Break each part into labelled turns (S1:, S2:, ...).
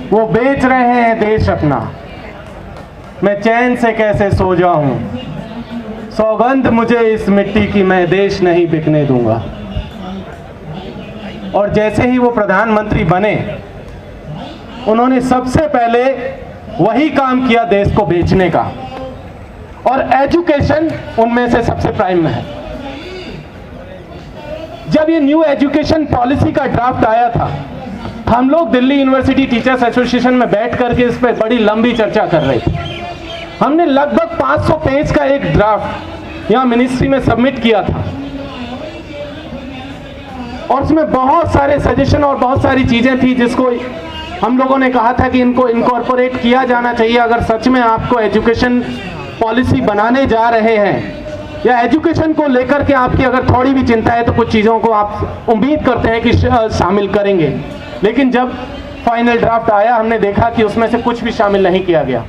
S1: वो बेच रहे हैं देश अपना, मैं चैन से कैसे सो जाऊं। सौगंध मुझे इस मिट्टी की, मैं देश नहीं बिकने दूंगा। और जैसे ही वो प्रधानमंत्री बने, उन्होंने सबसे पहले वही काम किया देश को बेचने का, और एजुकेशन उनमें से सबसे प्राइम में है। जब ये न्यू एजुकेशन पॉलिसी का ड्राफ्ट आया था, हम लोग दिल्ली यूनिवर्सिटी टीचर्स एसोसिएशन में बैठ करके इस पर बड़ी लंबी चर्चा कर रहे थे। हमने लगभग 500 पेज का एक ड्राफ्ट यहाँ मिनिस्ट्री में सबमिट किया था, और उसमें बहुत सारे सजेशन और बहुत सारी चीजें थी जिसको हम लोगों ने कहा था कि इनको इनकॉर्पोरेट किया जाना चाहिए। अगर सच में आपको एजुकेशन पॉलिसी बनाने जा रहे हैं, या एजुकेशन को लेकर के आपकी अगर थोड़ी भी चिंता है, तो कुछ चीज़ों को आप उम्मीद करते हैं कि शामिल करेंगे। लेकिन जब फाइनल ड्राफ्ट आया, हमने देखा कि उसमें से कुछ भी शामिल नहीं किया गया।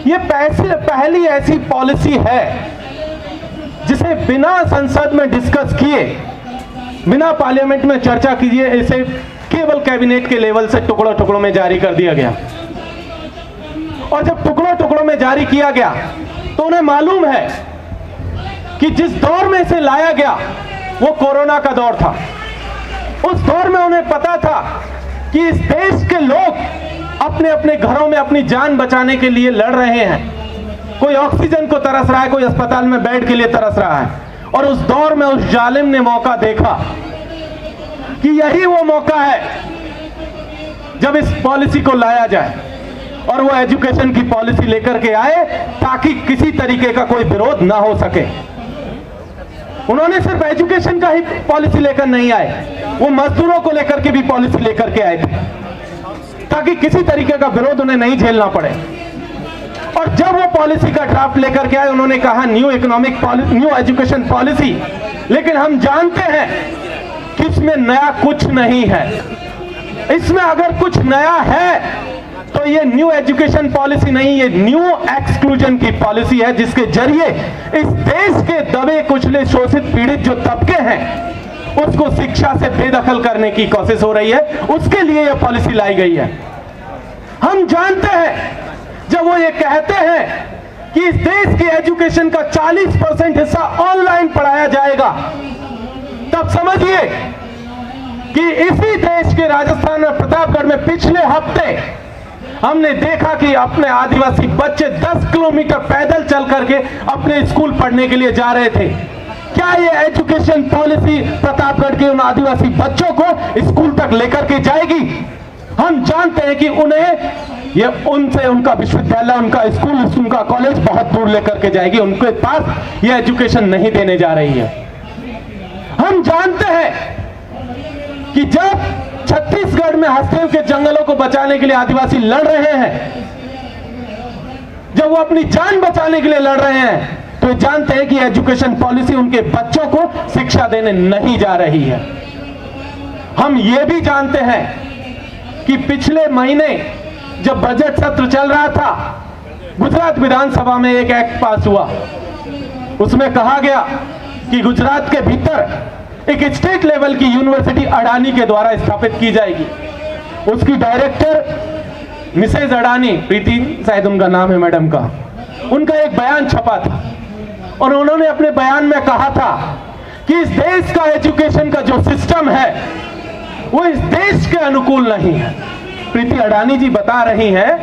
S1: ये पहली ऐसी पॉलिसी है जिसे बिना संसद में डिस्कस किए, बिना पार्लियामेंट में चर्चा कीजिए, इसे केवल कैबिनेट के लेवल से टुकड़ों टुकड़ों में जारी कर दिया गया। और जब टुकड़ों टुकड़ों में जारी किया गया, तो उन्हें मालूम है कि जिस दौर में इसे लाया गया वो कोरोना का दौर था। उस दौर में उन्हें पता था कि इस देश के लोग अपने अपने घरों में अपनी जान बचाने के लिए लड़ रहे हैं। कोई ऑक्सीजन को तरस रहा है, कोई अस्पताल में बेड के लिए तरस रहा है। और उस दौर में उस जालिम ने मौका देखा कि यही वो मौका है जब इस पॉलिसी को लाया जाए, और वो एजुकेशन की पॉलिसी लेकर के आए ताकि किसी तरीके का कोई विरोध ना हो सके। उन्होंने सिर्फ एजुकेशन का ही पॉलिसी लेकर नहीं आए, वो मजदूरों को लेकर के भी पॉलिसी लेकर के आए थे, ताकि किसी तरीके का विरोध उन्हें नहीं झेलना पड़े। और जब वो पॉलिसी का ड्राफ्ट लेकर के आए, उन्होंने कहा new economic policy, new education policy. लेकिन हम जानते हैं कि इसमें नया कुछ नहीं है। इसमें अगर कुछ नया है तो ये न्यू एजुकेशन पॉलिसी नहीं, ये न्यू एक्सक्लूजन की पॉलिसी है, जिसके जरिए इस देश के दबे कुचले शोषित पीड़ित जो तबके हैं उसको शिक्षा से बेदखल करने की कोशिश हो रही है। उसके लिए यह पॉलिसी लाई गई है। हम जानते हैं जब वो ये कहते हैं कि इस देश के एजुकेशन का 40% हिस्सा ऑनलाइन पढ़ाया जाएगा, तब समझिए कि इसी देश के राजस्थान और प्रतापगढ़ में पिछले हफ्ते हमने देखा कि अपने आदिवासी बच्चे 10 किलोमीटर पैदल चल करके अपने स्कूल पढ़ने के लिए जा रहे थे। क्या ये एजुकेशन पॉलिसी प्रतापगढ़ के उन आदिवासी बच्चों को स्कूल तक लेकर के जाएगी? हम जानते हैं कि उन्हें ये उनसे उनका विश्वविद्यालय, उनका स्कूल, उनका कॉलेज बहुत दूर लेकर के जाएगी। उनके पास ये एजुकेशन नहीं देने जा रही है। हम जानते हैं कि जब छत्तीसगढ़ में हस्तक्षेप के जंगलों को बचाने के लिए आदिवासी लड़ रहे हैं, जब वो अपनी जान बचाने के लिए लड़ रहे हैं, तो जानते हैं कि एजुकेशन पॉलिसी उनके बच्चों को शिक्षा देने नहीं जा रही है। हम ये भी जानते हैं कि पिछले महीने जब बजट सत्र चल रहा था, गुजरात विधानसभा में एक एक्ट पास हुआ। उसमें कहा गया कि गुजरात के भीतर एक स्टेट लेवल की यूनिवर्सिटी अडानी के द्वारा स्थापित की जाएगी। उसकी डायरेक्टर मिसेज अडानी, प्रीति शायद उनका नाम है मैडम का, उनका एक बयान छपा था, और उन्होंने अपने बयान में कहा था कि इस देश का एजुकेशन का जो सिस्टम है वो इस देश के अनुकूल नहीं है। प्रीति अडानी जी बता रही हैं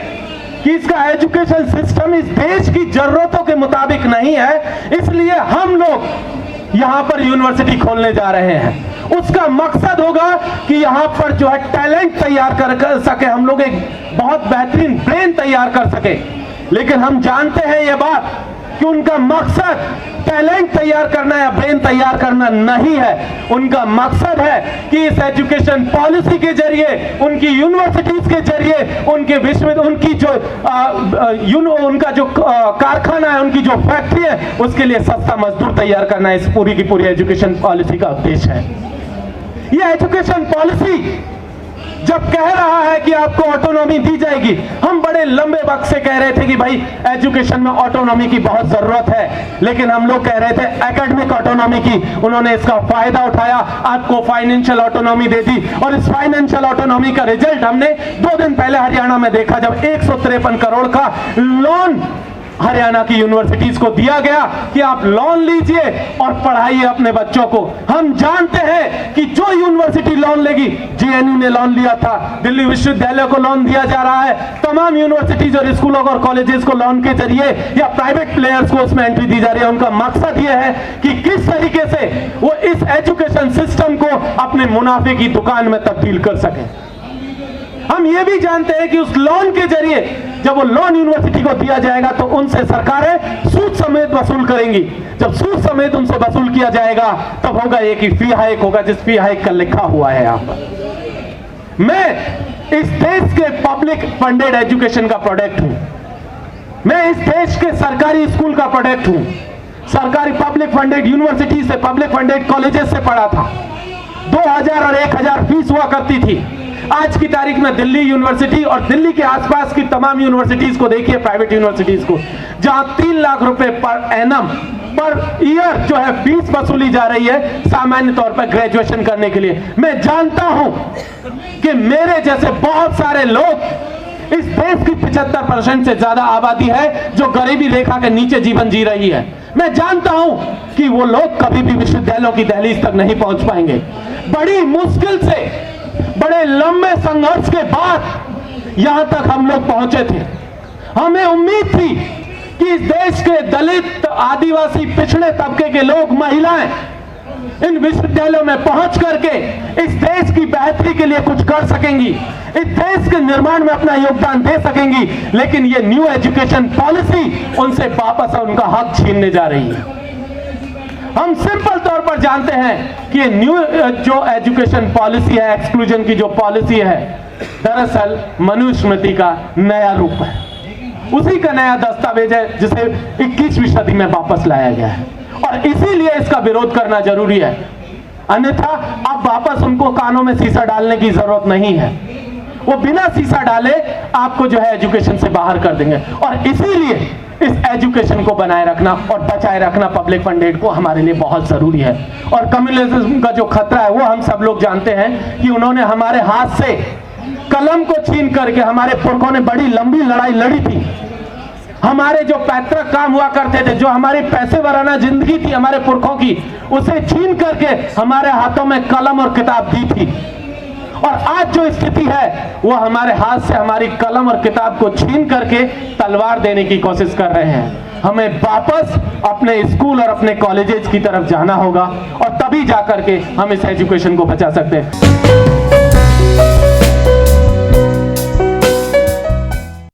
S1: कि इसका एजुकेशन सिस्टम इस देश की जरूरतों के मुताबिक नहीं है, इसलिए हम लोग यहां पर यूनिवर्सिटी खोलने जा रहे हैं। उसका मकसद होगा कि यहां पर जो है टैलेंट तैयार कर सके, हम लोग एक बहुत बेहतरीन ब्रेन तैयार कर सके। लेकिन हम जानते हैं ये बात कि उनका मकसद टैलेंट तैयार करना या ब्रेन तैयार करना नहीं है। उनका मकसद है कि इस एजुकेशन पॉलिसी के जरिए, उनकी यूनिवर्सिटीज के जरिए, उनके विश्वविद्यालय, उनकी जो उनका जो कारखाना है, उनकी जो फैक्ट्री है, उसके लिए सस्ता मजदूर तैयार करना इस पूरी की पूरी एजुकेशन पॉलिसी का उद्देश्य है। ये एजुकेशन पॉलिसी जब कह रहा है कि आपको ऑटोनॉमी दी जाएगी, हम बड़े लंबे वक्त से कह रहे थे कि भाई एजुकेशन में ऑटोनॉमी की बहुत जरूरत है, लेकिन हम लोग कह रहे थे एकेडमिक ऑटोनॉमी की। उन्होंने इसका फायदा उठाया, आपको फाइनेंशियल ऑटोनॉमी दे दी, और इस फाइनेंशियल ऑटोनॉमी का रिजल्ट हमने 2 दिन पहले हरियाणा में देखा, जब 153 करोड़ का लोन हरियाणा की यूनिवर्सिटीज को दिया गया कि आप लोन लीजिए और पढ़ाइए अपने बच्चों को। हम जानते हैं कि जो यूनिवर्सिटी लोन लेगी, जेएनयू ने लोन लिया था, दिल्ली विश्वविद्यालय को लोन दिया जा रहा है, तमाम यूनिवर्सिटीज और स्कूलों और कॉलेजेस को लोन के जरिए या प्राइवेट प्लेयर्स को उसमें एंट्री दी जा रही है। उनका मकसद यह है कि किस तरीके से वो इस एजुकेशन सिस्टम को अपने मुनाफे की दुकान में तब्दील कर सके। हम ये भी जानते हैं कि उस लोन के जरिए जब वो लोन यूनिवर्सिटी को दिया जाएगा तो उनसे सरकारें सूद समेत वसूल करेंगी। जब सूद समेत उनसे वसूल किया जाएगा तब होगा ये कि फी हाइक होगा, जिस फी हाइक का लिखा हुआ है यहां पर। मैं इस देश के पब्लिक फंडेड एजुकेशन का प्रोडक्ट हूं, मैं इस देश के सरकारी स्कूल का प्रोडक्ट हूं। सरकारी पब्लिक फंडेड यूनिवर्सिटी से, पब्लिक फंडेड कॉलेजेस से पढ़ा था। 2000 और 1000 फीस हुआ करती थी। आज की तारीख में दिल्ली यूनिवर्सिटी और दिल्ली के आसपास की तमाम यूनिवर्सिटीज को देखिए, प्राइवेट यूनिवर्सिटीज को, जहां 3 लाख रुपए पर एनम पर ईयर जो है फीस वसूली जा रही है सामान्य तौर पर ग्रेजुएशन करने के लिए। मैं जानता हूं कि मेरे जैसे बहुत सारे लोग, इस देश की 75% से ज्यादा आबादी है जो गरीबी रेखा के नीचे जीवन जी रही है। मैं जानता हूं कि वो लोग कभी भी विश्वविद्यालयों की दहलीज तक नहीं पहुंच पाएंगे। बड़ी मुश्किल से, बड़े लंबे संघर्ष के बाद यहां तक हम लोग पहुंचे थे। हमें उम्मीद थी कि इस देश के दलित, आदिवासी, पिछड़े तबके के लोग, महिलाएं इन विश्वविद्यालयों में पहुंच करके इस देश की बेहतरी के लिए कुछ कर सकेंगी, इस देश के निर्माण में अपना योगदान दे सकेंगी। लेकिन ये न्यू एजुकेशन पॉलिसी उनसे वापस उनका हक छीनने जा रही है। हम सिंपल तौर पर जानते हैं कि न्यू जो एजुकेशन पॉलिसी है, एक्सक्लूजन की जो पॉलिसी है, दरअसल मनुस्मृति का नया रूप है, उसी का नया दस्तावेज है जिसे 21वीं सदी में वापस लाया गया है, और इसीलिए इसका विरोध करना जरूरी है। अन्यथा अब वापस उनको कानों में शीशा डालने की जरूरत नहीं है। वो बिना शीशा डाले आपको जो है एजुकेशन से बाहर कर देंगे, और इसीलिए इस एजुकेशन को बनाए रखना और बचाए रखना पब्लिक फंडेड को हमारे लिए बहुत जरूरी है। और कम्युनिज्म का जो खतरा है वो हम सब लोग जानते हैं कि उन्होंने हमारे हाथ से कलम को छीन करके, हमारे पुरखों ने बड़ी लंबी लड़ाई लड़ी थी। हमारे जो पैतृक काम हुआ करते थे, जो हमारी पैसे वराना जिंदगी थी हमारे पुरखों की, उसे छीन करके हमारे हाथों में कलम और किताब दी थी। और आज जो स्थिति है वो हमारे हाथ से हमारी कलम और किताब को छीन करके तलवार देने की कोशिश कर रहे हैं। हमें वापस अपने स्कूल और अपने कॉलेजेस की तरफ जाना होगा, और तभी जाकर के हम इस एजुकेशन को बचा सकते हैं।